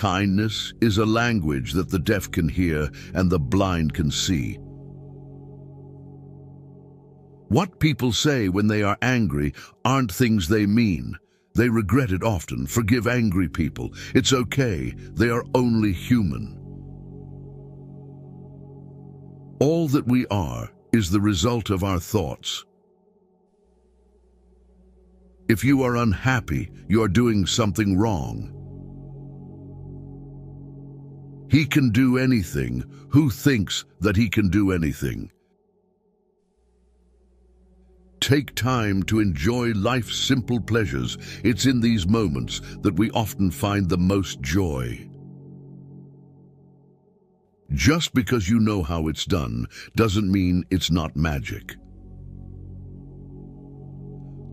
Kindness is a language that the deaf can hear and the blind can see. What people say when they are angry aren't things they mean. They regret it often. Forgive angry people. It's okay. They are only human. All that we are is the result of our thoughts. If you are unhappy, you are doing something wrong. He can do anything. Who thinks that he can do anything? Take time to enjoy life's simple pleasures. It's in these moments that we often find the most joy. Just because you know how it's done doesn't mean it's not magic.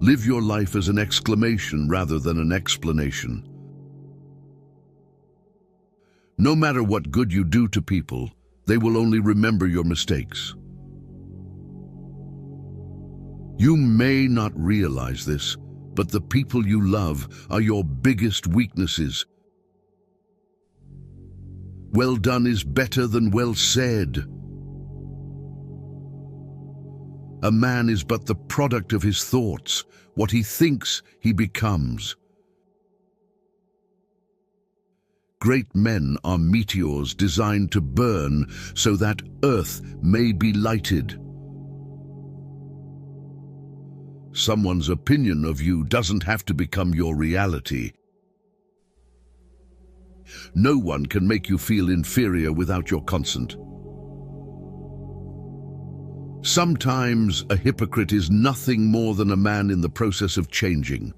Live your life as an exclamation rather than an explanation. No matter what good you do to people, they will only remember your mistakes. You may not realize this, but the people you love are your biggest weaknesses. Well done is better than well said. A man is but the product of his thoughts. What he thinks, he becomes. Great men are meteors designed to burn so that earth may be lighted. Someone's opinion of you doesn't have to become your reality. No one can make you feel inferior without your consent. Sometimes a hypocrite is nothing more than a man in the process of changing.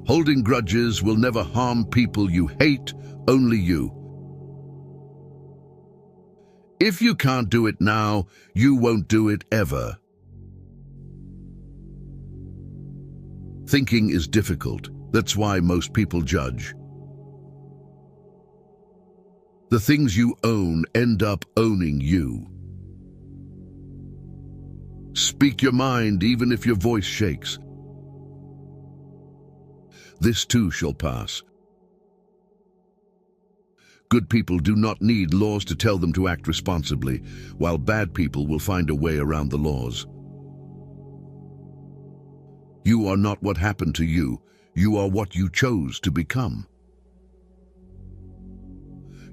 Holding grudges will never harm people you hate, only you. If you can't do it now, you won't do it ever. Thinking is difficult. That's why most people judge. The things you own end up owning you. Speak your mind even if your voice shakes. This too shall pass. Good people do not need laws to tell them to act responsibly, while bad people will find a way around the laws. You are not what happened to you. You are what you chose to become.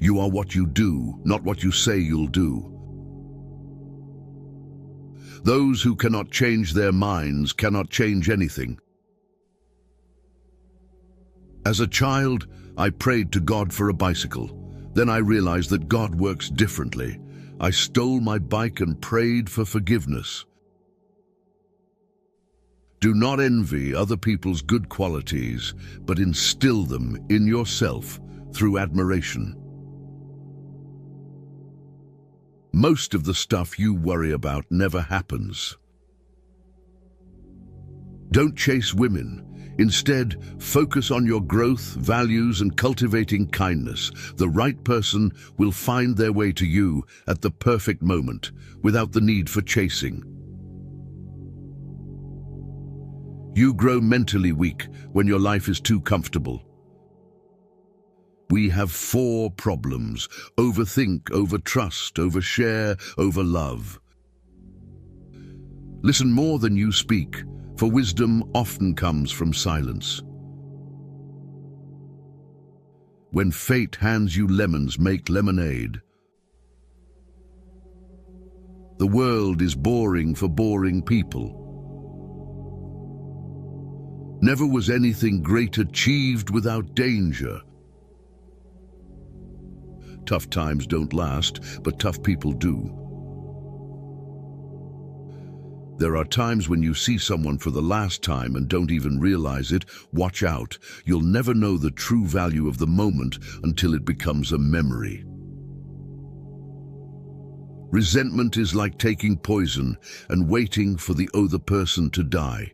You are what you do, not what you say you'll do. Those who cannot change their minds cannot change anything. As a child, I prayed to God for a bicycle. Then I realized that God works differently. I stole my bike and prayed for forgiveness. Do not envy other people's good qualities, but instill them in yourself through admiration. Most of the stuff you worry about never happens. Don't chase women. Instead, focus on your growth, values, and cultivating kindness. The right person will find their way to you at the perfect moment, without the need for chasing. You grow mentally weak when your life is too comfortable. We have 4 problems: overthink, overtrust, overshare, overlove. Listen more than you speak, for wisdom often comes from silence. When fate hands you lemons, make lemonade. The world is boring for boring people. Never was anything great achieved without danger. Tough times don't last, but tough people do. There are times when you see someone for the last time and don't even realize it. Watch out. You'll never know the true value of the moment until it becomes a memory. Resentment is like taking poison and waiting for the other person to die.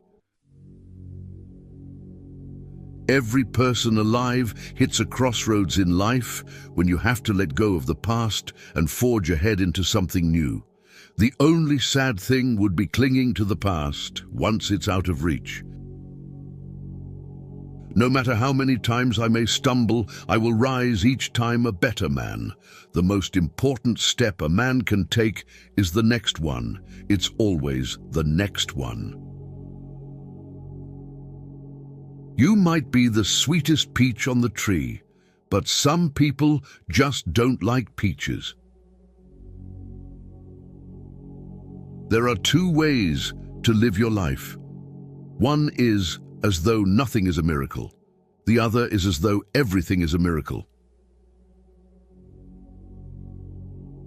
Every person alive hits a crossroads in life when you have to let go of the past and forge ahead into something new. The only sad thing would be clinging to the past once it's out of reach. No matter how many times I may stumble, I will rise each time a better man. The most important step a man can take is the next one. It's always the next one. You might be the sweetest peach on the tree, but some people just don't like peaches. There are two ways to live your life. One is as though nothing is a miracle. The other is as though everything is a miracle.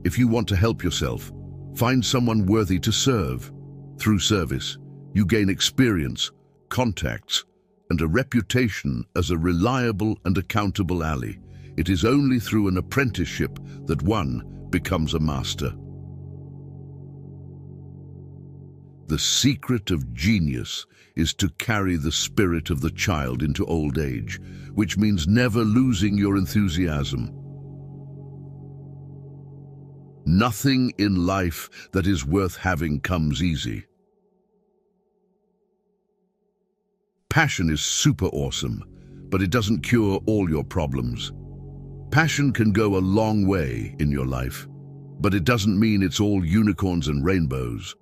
If you want to help yourself, find someone worthy to serve. Through service, you gain experience, contacts, and a reputation as a reliable and accountable ally. It is only through an apprenticeship that one becomes a master. The secret of genius is to carry the spirit of the child into old age, which means never losing your enthusiasm. Nothing in life that is worth having comes easy. Passion is super awesome, but it doesn't cure all your problems. Passion can go a long way in your life, but it doesn't mean it's all unicorns and rainbows.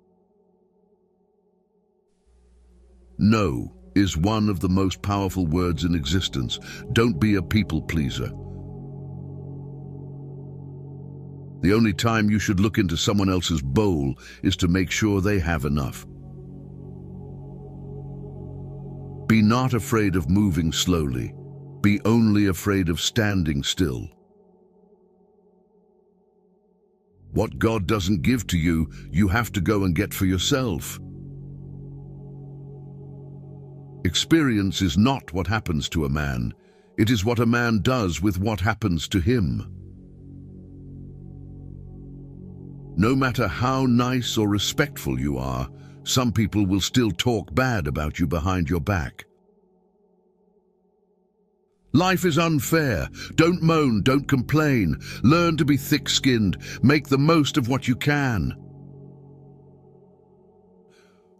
No is one of the most powerful words in existence. Don't be a people pleaser. The only time you should look into someone else's bowl is to make sure they have enough. Be not afraid of moving slowly. Be only afraid of standing still. What God doesn't give to you, you have to go and get for yourself. Experience is not what happens to a man. It is what a man does with what happens to him. No matter how nice or respectful you are, some people will still talk bad about you behind your back. Life is unfair. Don't moan, don't complain. Learn to be thick-skinned. Make the most of what you can.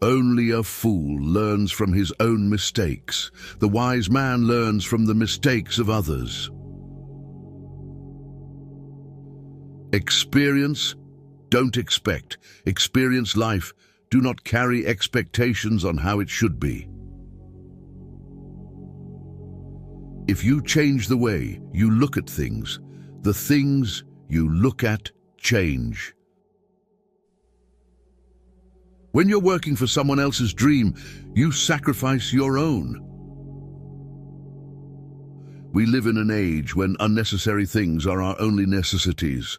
Only a fool learns from his own mistakes. The wise man learns from the mistakes of others. Experience, don't expect. Experience life. Do not carry expectations on how it should be. If you change the way you look at things, the things you look at change. When you're working for someone else's dream, you sacrifice your own. We live in an age when unnecessary things are our only necessities.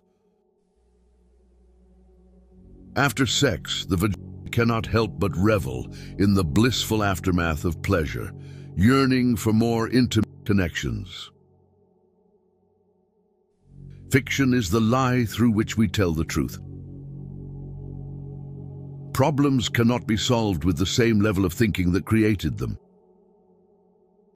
After sex, the vagina cannot help but revel in the blissful aftermath of pleasure, yearning for more intimate connections. Fiction is the lie through which we tell the truth. Problems cannot be solved with the same level of thinking that created them.